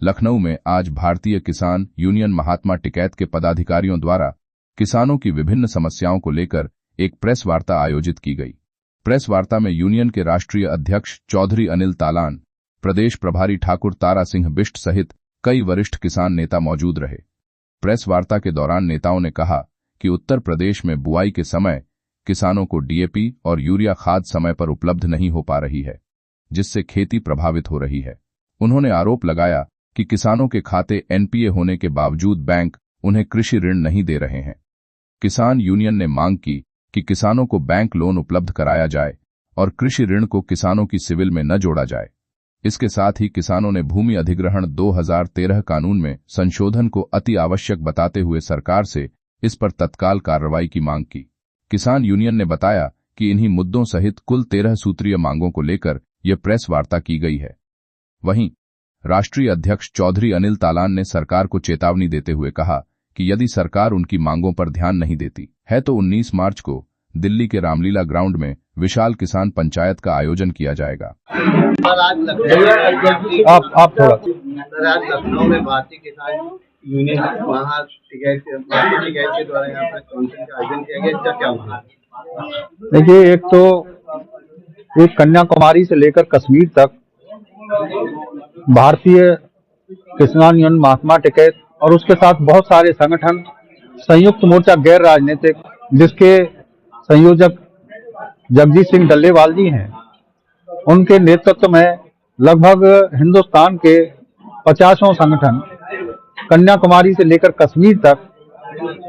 लखनऊ में आज भारतीय किसान यूनियन महात्मा टिकैत के पदाधिकारियों द्वारा किसानों की विभिन्न समस्याओं को लेकर एक प्रेस वार्ता आयोजित की गई। प्रेस वार्ता में यूनियन के राष्ट्रीय अध्यक्ष चौधरी अनिल तालान, प्रदेश प्रभारी ठाकुर तारा सिंह बिष्ट सहित कई वरिष्ठ किसान नेता मौजूद रहे। प्रेस वार्ता के दौरान नेताओं ने कहा कि उत्तर प्रदेश में बुआई के समय किसानों को डीएपी और यूरिया खाद समय पर उपलब्ध नहीं हो पा रही है, जिससे खेती प्रभावित हो रही है। उन्होंने आरोप लगाया कि किसानों के खाते एनपीए होने के बावजूद बैंक उन्हें कृषि ऋण नहीं दे रहे हैं। किसान यूनियन ने मांग की कि किसानों को बैंक लोन उपलब्ध कराया जाए और कृषि ऋण को किसानों की सिविल में न जोड़ा जाए। इसके साथ ही किसानों ने भूमि अधिग्रहण 2013 कानून में संशोधन को अति आवश्यक बताते हुए सरकार से इस पर तत्काल कार्रवाई की मांग की। किसान यूनियन ने बताया कि इन्हीं मुद्दों सहित कुल 13 सूत्रीय मांगों को लेकर यह प्रेस वार्ता की गई है। वहीं राष्ट्रीय अध्यक्ष चौधरी अनिल तालान ने सरकार को चेतावनी देते हुए कहा कि यदि सरकार उनकी मांगों पर ध्यान नहीं देती है तो 19 मार्च को दिल्ली के रामलीला ग्राउंड में विशाल किसान पंचायत का आयोजन किया जाएगा। आप थोड़ा लखनऊ में भारतीय किसान यूनियन टिकैत के द्वारा यहाँ पर काउंसिल का आयोजन किया गया, इसका क्या माना? देखिए, एक कन्याकुमारी से लेकर कश्मीर तक भारतीय किसान यूनियन महात्मा टिकैत और उसके साथ बहुत सारे संगठन संयुक्त मोर्चा गैर राजनीतिक, जिसके संयोजक जगजीत सिंह डल्लेवाल जी हैं, उनके नेतृत्व में लगभग हिंदुस्तान के 50 संगठन कन्याकुमारी से लेकर कश्मीर तक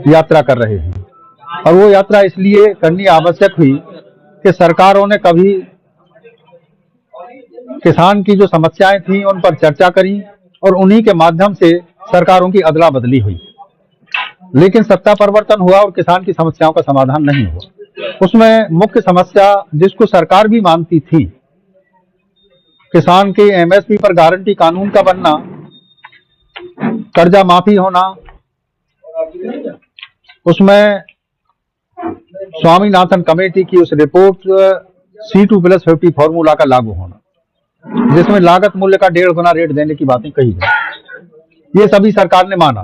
यात्रा कर रहे हैं। और वो यात्रा इसलिए करनी आवश्यक हुई कि सरकारों ने कभी किसान की जो समस्याएं थी उन पर चर्चा करी और उन्हीं के माध्यम से सरकारों की अदला बदली हुई, लेकिन सत्ता परिवर्तन हुआ और किसान की समस्याओं का समाधान नहीं हुआ। उसमें मुख्य समस्या जिसको सरकार भी मानती थी, किसान के एमएसपी पर गारंटी कानून का बनना, कर्जा माफी होना, उसमें स्वामीनाथन कमेटी की उस रिपोर्ट C2+50 फॉर्मूला का लागू होना, जिसमें लागत मूल्य का 1.5 गुना रेट देने की बातें कही गई। ये सभी सरकार ने माना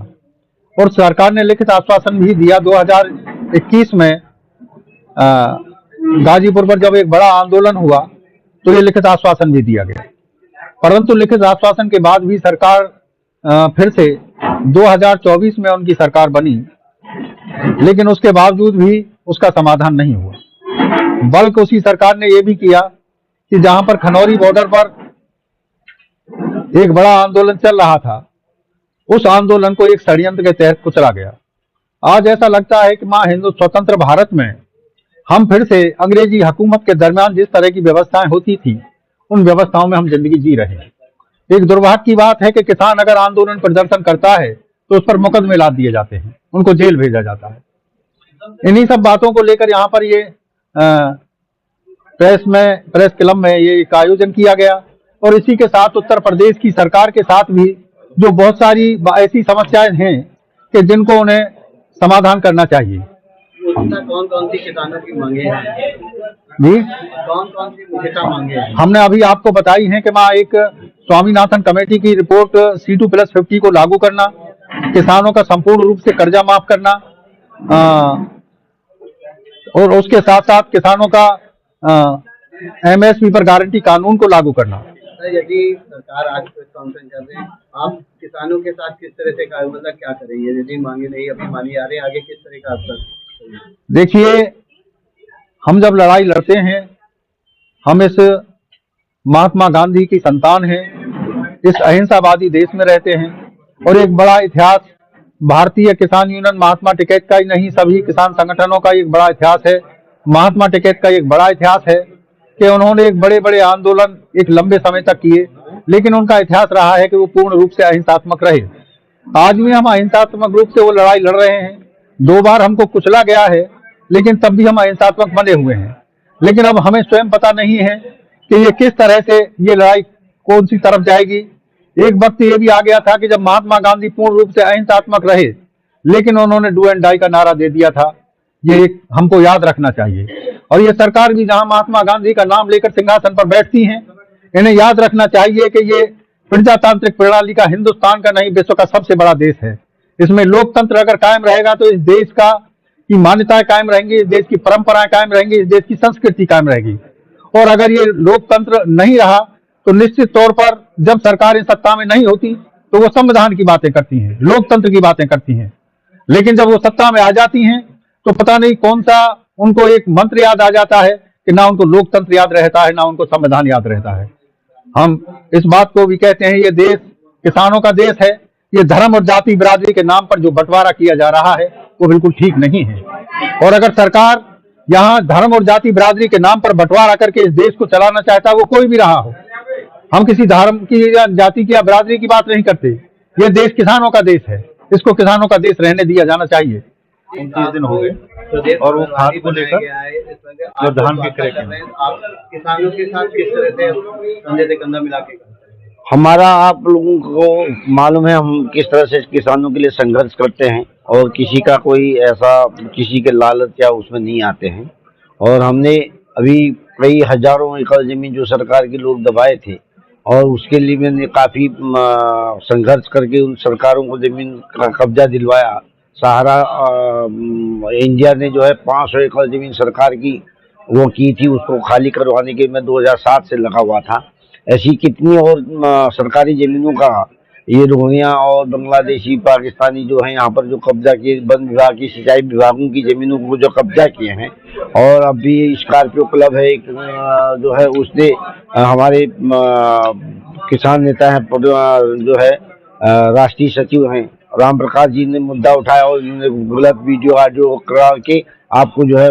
और सरकार ने लिखित आश्वासन भी दिया। 2021 में गाजीपुर पर जब एक बड़ा आंदोलन हुआ तो ये लिखित आश्वासन भी दिया गया, परंतु लिखित आश्वासन के बाद भी सरकार फिर से 2024 में उनकी सरकार बनी, लेकिन उसके बावजूद भी उसका समाधान नहीं हुआ। बल्कि उसी सरकार ने यह भी किया कि जहां पर खनौरी बॉर्डर पर एक बड़ा आंदोलन चल रहा था, उस आंदोलन को एक षड्यंत्र के तहत कुचला गया। आज ऐसा लगता है कि हिंदू स्वतंत्र भारत में हम फिर से अंग्रेजी हुकूमत के दरमियान जिस तरह की व्यवस्थाएं होती थी, उन व्यवस्थाओं में हम जिंदगी जी रहे हैं। एक दुर्भाग्य की बात है कि किसान अगर आंदोलन प्रदर्शन करता है तो उस पर मुकदमे लाद दिए जाते हैं, उनको जेल भेजा जाता है। इन्हीं सब बातों को लेकर यहाँ पर ये प्रेस क्लब में ये एक आयोजन किया गया और इसी के साथ उत्तर प्रदेश की सरकार के साथ भी जो बहुत सारी ऐसी समस्याएं हैं कि जिनको उन्हें समाधान करना चाहिए। कौन कौन सी किसानों की मांगे हैं जी? कौन कौन सी मुख्यतः मांगे हैं? हमने अभी आपको बताई है कि एक स्वामीनाथन कमेटी की रिपोर्ट C2+50 को लागू करना, किसानों का संपूर्ण रूप से कर्जा माफ करना, और उसके साथ साथ किसानों का एमएसपी पर गारंटी कानून को लागू करना। यदि सरकार आज प्रेस कॉन्फ्रेंस कर रहे हैं, आप किसानों के साथ किस तरह से क्या करेंगे? यदि मांगे नहीं अभी मानी जा रही है, आगे किस तरह का असर? देखिए, हम जब लड़ाई लड़ते हैं, हम इस महात्मा गांधी की संतान हैं, इस अहिंसावादी देश में रहते हैं और एक बड़ा इतिहास भारतीय किसान यूनियन महात्मा टिकैत का ही नहीं, सभी किसान संगठनों का एक बड़ा इतिहास है। महात्मा टिकैत का एक बड़ा इतिहास है कि उन्होंने एक बड़े बड़े आंदोलन एक लंबे समय तक किए, लेकिन उनका इतिहास रहा है कि वो पूर्ण रूप से अहिंसात्मक रहे। आज भी हम अहिंसात्मक रूप से वो लड़ाई लड़ रहे हैं। 2 बार हमको कुचला गया है, लेकिन तब भी हम अहिंसात्मक बने हुए हैं। लेकिन अब हमें स्वयं पता नहीं है कि ये किस तरह से ये लड़ाई कौन सी तरफ जाएगी। एक वक्त ये भी आ गया था कि जब महात्मा गांधी पूर्ण रूप से अहिंसात्मक रहे, लेकिन उन्होंने डू एंड डाई का नारा दे दिया था। ये हमको याद रखना चाहिए। और ये सरकार भी जहां महात्मा गांधी का नाम लेकर सिंहासन पर बैठती हैं, इन्हें याद रखना चाहिए कि ये प्रजातांत्रिक प्रणाली का हिंदुस्तान का नहीं विश्व का सबसे बड़ा देश है। इसमें लोकतंत्र अगर कायम रहेगा तो इस देश की मान्यताएं कायम रहेंगी, इस देश की परंपराएं कायम रहेंगी, इस देश की संस्कृति कायम रहेगी। और अगर ये लोकतंत्र नहीं रहा तो निश्चित तौर पर जब सरकारें सत्ता में नहीं होती तो वो संविधान की बातें करती हैं, लोकतंत्र की बातें करती हैं, लेकिन जब वो सत्ता में आ जाती हैं तो पता नहीं कौन सा उनको एक मंत्र याद आ जाता है कि ना उनको लोकतंत्र याद रहता है, ना उनको संविधान याद रहता है। हम इस बात को भी कहते हैं, ये देश किसानों का देश है। ये धर्म और जाति बिरादरी के नाम पर जो बंटवारा किया जा रहा है वो बिल्कुल ठीक नहीं है। और अगर सरकार यहाँ धर्म और जाति बिरादरी के नाम पर बंटवारा करके इस देश को चलाना चाहता है, वो कोई भी रहा हो, हम किसी धर्म की या जाति की या बिरादरी की बात नहीं करते। ये देश किसानों का देश है, इसको किसानों का देश रहने दिया जाना चाहिए। 29 दिन हो गए और वो खाद को लेकर जो धान के क्रय कर रहे हैं, आप किसानों के साथ किस तरह से कंधे से कंधा मिला के करते हैं? हमारा आप लोगों को मालूम है हम किस तरह से किसानों के लिए संघर्ष करते हैं और किसी का कोई ऐसा किसी के लालच या उसमें नहीं आते हैं। और हमने अभी कई हजारों एकड़ जमीन जो सरकार के लोग दबाए थे और उसके लिए मैंने काफी संघर्ष करके उन सरकारों को जमीन का कब्जा दिलवाया। सहारा इंडिया ने जो है 500 एकड़ जमीन सरकार की वो की थी, उसको खाली करवाने के मैं 2007 से लगा हुआ था। ऐसी कितनी और सरकारी जमीनों का ये रोहिंग्या और बांग्लादेशी पाकिस्तानी जो है यहाँ पर जो कब्जा किए, वन विभाग की सिंचाई विभागों की जमीनों को जो कब्जा किए हैं। और अभी स्कॉर्पियो क्लब है एक जो है उसने हमारे किसान नेता है जो है राष्ट्रीय सचिव हैं राम प्रकाश जी ने मुद्दा उठाया और उन्होंने गलत वीडियो ऑडियो करा के आपको जो है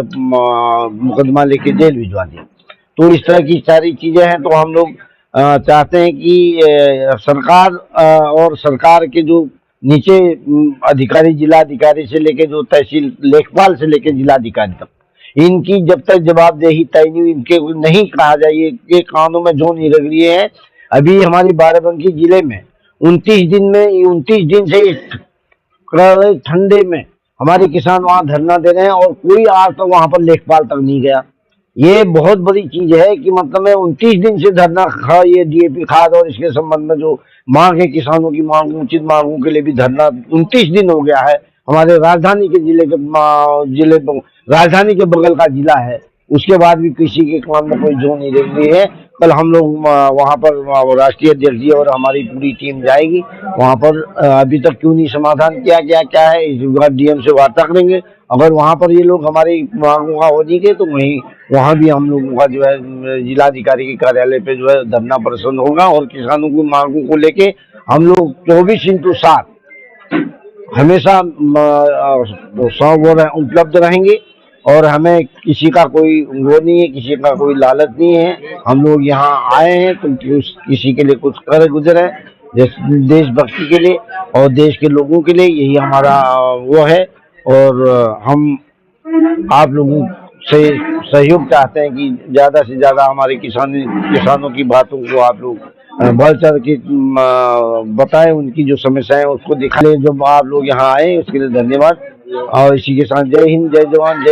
मुकदमा लेके जेल भिजवा दिया। तो इस तरह की सारी चीजें हैं। तो हम लोग चाहते हैं कि सरकार और सरकार के जो नीचे अधिकारी, जिला अधिकारी से लेके जो तहसील लेखपाल से लेके जिला अधिकारी तक, इनकी जब तक जवाबदेही तय नहीं, इनके नहीं कहा जाए ये कानों में जो नहीं रख रही है। अभी हमारी बाराबंकी जिले में 29 दिन से ठंडे में हमारे किसान वहां धरना दे रहे हैं और कोई आज तक वहां पर लेखपाल तक नहीं गया। ये बहुत बड़ी चीज है कि मतलब मैं 29 दिन से धरना ये डीएपी खाद और इसके संबंध में जो मांग है किसानों की मांग, उचित मांगों के लिए भी धरना 29 दिन हो गया है। हमारे राजधानी के राजधानी के बगल का जिला है, उसके बाद भी किसी के काम में कोई जो नहीं रह रही है। कल हम लोग वहां पर राष्ट्रीय अध्यक्ष जी और हमारी पूरी टीम जाएगी वहां पर। अभी तक क्यों नहीं समाधान किया गया, क्या है, इस बार डीएम से वार्ता करेंगे। अगर वहां पर ये लोग हमारी मांगों का हो जाएंगे तो वहां भी हम लोगों का जो है जिलाधिकारी के कार्यालय पे जो है धरना प्रदर्शन होगा। और किसानों की मांगों को लेके हम लोग 24/7 हमेशा उपलब्ध रहेंगे। और हमें किसी का कोई वो नहीं है, किसी का कोई लालच नहीं है। हम लोग यहाँ आए हैं तो किसी के लिए कुछ कर गुजरे, देशभक्ति के लिए और देश के लोगों के लिए, यही हमारा वो है। और हम आप लोगों से सहयोग चाहते हैं कि ज्यादा से ज्यादा हमारे किसानों की बातों को आप लोग बढ़ चढ़ के बताएं, उनकी जो समस्याएं उसको दिखाएं। जब आप लोग यहाँ आए उसके लिए धन्यवाद। और इसी के साथ जय हिंद, जय जवान, जय